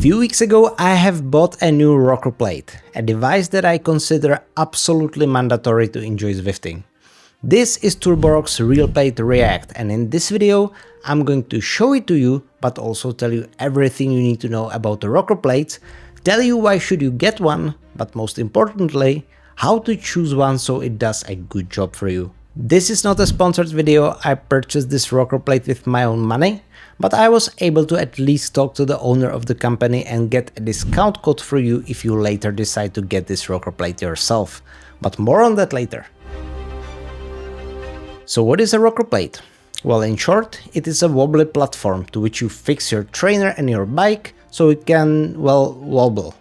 Few weeks ago I have bought a new rocker plate, a device that I consider absolutely mandatory to enjoy Zwifting. This is Turborocks Realplate React, and in this video I'm going to show it to you, but also tell you everything you need to know about the rocker plates, tell you why should you get one, but most importantly, how to choose one so it does a good job for you. This is not a sponsored video. I purchased this rocker plate with my own money, but I was able to at least talk to the owner of the company and get a discount code for you if you later decide to get this rocker plate yourself. But more on that later. So what is a rocker plate? Well, in short, it is a wobbly platform to which you fix your trainer and your bike so it can, well, wobble.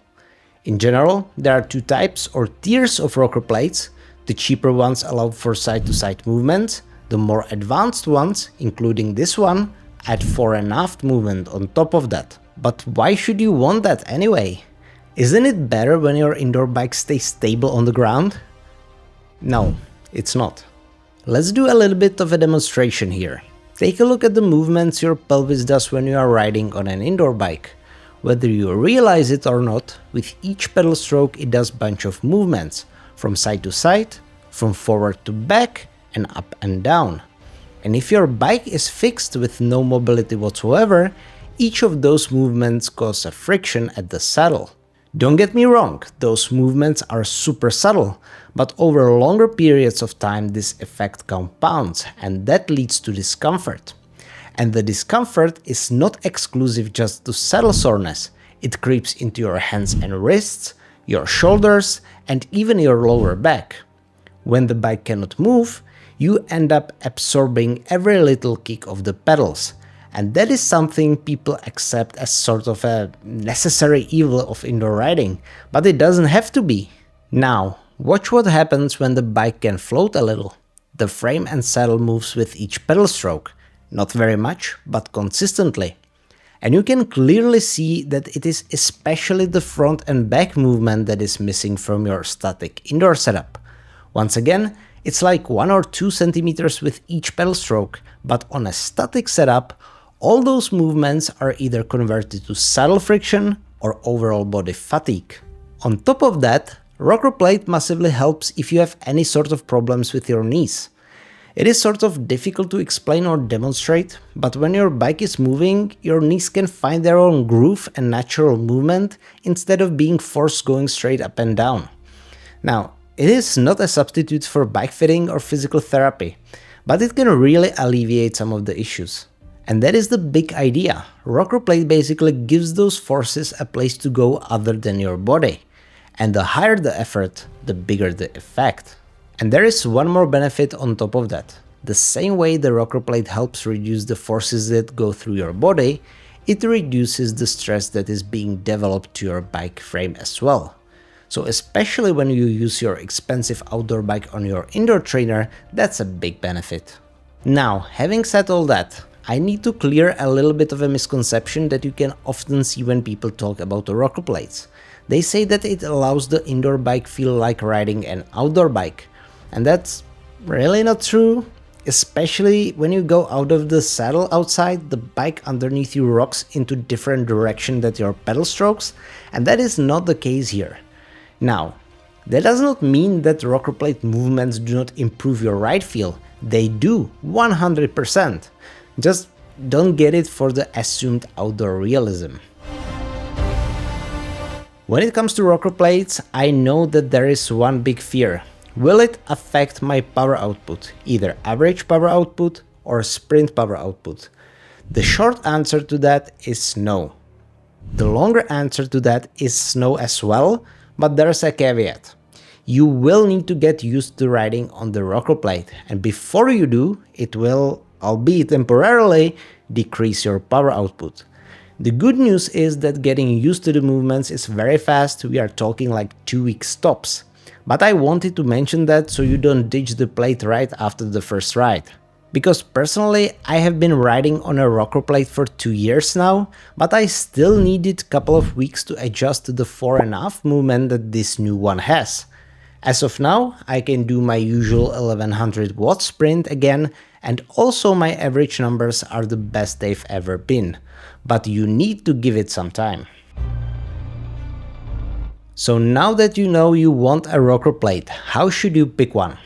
In general, there are two types or tiers of rocker plates. The cheaper ones allow for side-to-side movement. The more advanced ones, including this one, add fore and aft movement on top of that. But why should you want that anyway? Isn't it better when your indoor bike stays stable on the ground? No, it's not. Let's do a little bit of a demonstration here. Take a look at the movements your pelvis does when you are riding on an indoor bike. Whether you realize it or not, with each pedal stroke it does a bunch of movements, from side to side, from forward to back, and up and down. And if your bike is fixed with no mobility whatsoever, each of those movements cause a friction at the saddle. Don't get me wrong, those movements are super subtle, but over longer periods of time this effect compounds, and that leads to discomfort. And the discomfort is not exclusive just to saddle soreness, it creeps into your hands and wrists, your shoulders, and even your lower back. When the bike cannot move, you end up absorbing every little kick of the pedals, and that is something people accept as sort of a necessary evil of indoor riding, but it doesn't have to be. Now, watch what happens when the bike can float a little. The frame and saddle moves with each pedal stroke, not very much, but consistently. And you can clearly see that it is especially the front and back movement that is missing from your static indoor setup. Once again, it's like 1 or 2 centimeters with each pedal stroke, but on a static setup, all those movements are either converted to saddle friction or overall body fatigue. On top of that, rocker plate massively helps if you have any sort of problems with your knees. It is sort of difficult to explain or demonstrate, but when your bike is moving, your knees can find their own groove and natural movement instead of being forced going straight up and down. Now, it is not a substitute for bike fitting or physical therapy, but it can really alleviate some of the issues. And that is the big idea. Rocker plate basically gives those forces a place to go other than your body. And the higher the effort, the bigger the effect. And there is one more benefit on top of that. The same way the rocker plate helps reduce the forces that go through your body, it reduces the stress that is being developed to your bike frame as well. So especially when you use your expensive outdoor bike on your indoor trainer, that's a big benefit. Now, having said all that, I need to clear a little bit of a misconception that you can often see when people talk about the rocker plates. They say that it allows the indoor bike feel like riding an outdoor bike. And that's really not true, especially when you go out of the saddle outside, the bike underneath you rocks into different direction than your pedal strokes, and that is not the case here. Now, that does not mean that rocker plate movements do not improve your ride feel. They do, 100%. Just don't get it for the assumed outdoor realism. When it comes to rocker plates, I know that there is one big fear. Will it affect my power output, either average power output or sprint power output? The short answer to that is no. The longer answer to that is no as well, but there's a caveat. You will need to get used to riding on the rocker plate, and before you do, it will, albeit temporarily, decrease your power output. The good news is that getting used to the movements is very fast. We are talking like 2 weeks tops. But I wanted to mention that so you don't ditch the plate right after the first ride. Because personally, I have been riding on a rocker plate for 2 years now, but I still needed a couple of weeks to adjust to the fore and aft movement that this new one has. As of now, I can do my usual 1100 watt sprint again, and also my average numbers are the best they've ever been. But you need to give it some time. So now that you know you want a rocker plate, how should you pick one?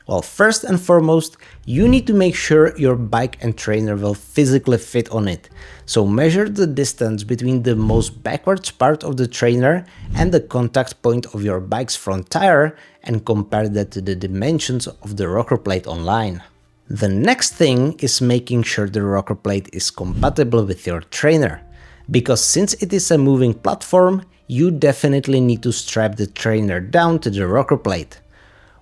Well, first and foremost, you need to make sure your bike and trainer will physically fit on it. So measure the distance between the most backwards part of the trainer and the contact point of your bike's front tire and compare that to the dimensions of the rocker plate online. The next thing is making sure the rocker plate is compatible with your trainer. Because since it is a moving platform, you definitely need to strap the trainer down to the rocker plate.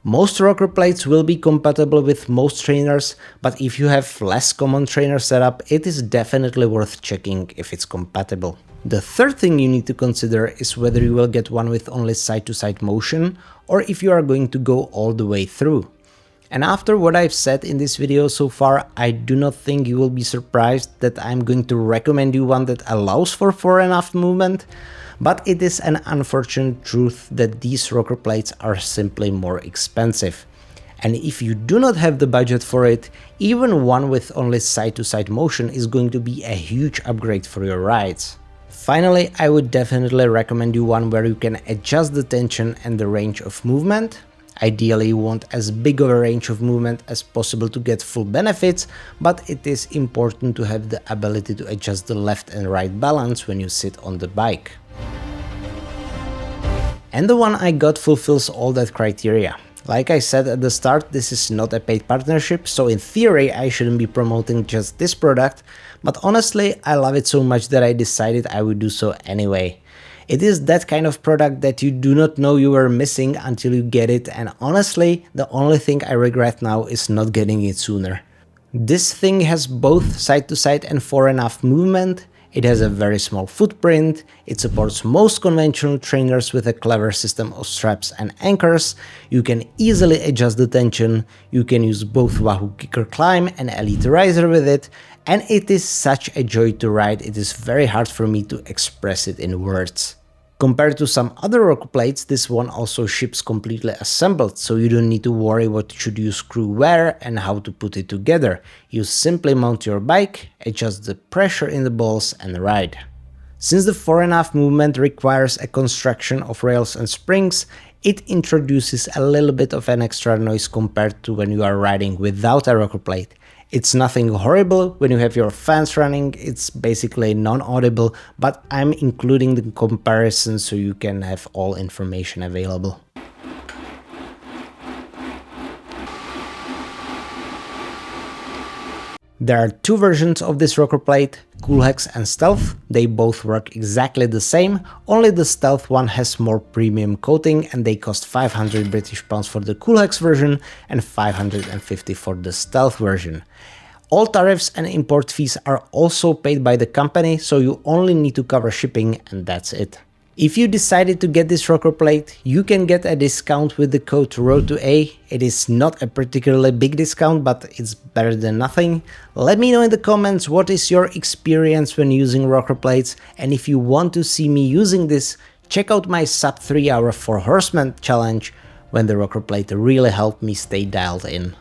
Most rocker plates will be compatible with most trainers, but if you have less common trainer setup, it is definitely worth checking if it's compatible. The third thing you need to consider is whether you will get one with only side-to-side motion or if you are going to go all the way through. And after what I've said in this video so far, I do not think you will be surprised that I'm going to recommend you one that allows for fore and aft movement. But it is an unfortunate truth that these rocker plates are simply more expensive. And if you do not have the budget for it, even one with only side-to-side motion is going to be a huge upgrade for your rides. Finally, I would definitely recommend you one where you can adjust the tension and the range of movement. Ideally, you want as big of a range of movement as possible to get full benefits, but it is important to have the ability to adjust the left and right balance when you sit on the bike. And the one I got fulfills all that criteria. Like I said at the start, this is not a paid partnership, so in theory I shouldn't be promoting just this product, but honestly I love it so much that I decided I would do so anyway. It is that kind of product that you do not know you were missing until you get it, and honestly the only thing I regret now is not getting it sooner. This thing has both side-to-side and fore and aft movement. It has a very small footprint, it supports most conventional trainers with a clever system of straps and anchors, you can easily adjust the tension, you can use both Wahoo Kicker Climb and Elite Riser with it, and it is such a joy to ride, it is very hard for me to express it in words. Compared to some other rocker plates, this one also ships completely assembled, so you don't need to worry what should you screw where and how to put it together. You simply mount your bike, adjust the pressure in the balls and ride. Since the fore and aft movement requires a construction of rails and springs, it introduces a little bit of an extra noise compared to when you are riding without a rocker plate. It's nothing horrible when you have your fans running, it's basically non-audible, but I'm including the comparison so you can have all information available. There are two versions of this rocker plate, Coolhex and Stealth. They both work exactly the same, only the Stealth one has more premium coating and they cost 500 British pounds for the Coolhex version and 550 for the Stealth version. All tariffs and import fees are also paid by the company, so you only need to cover shipping and that's it. If you decided to get this rocker plate, you can get a discount with the code RoadtoA. It is not a particularly big discount, but it's better than nothing. Let me know in the comments what is your experience when using rocker plates, and if you want to see me using this, check out my sub 3 hour 4 horsemen challenge when the rocker plate really helped me stay dialed in.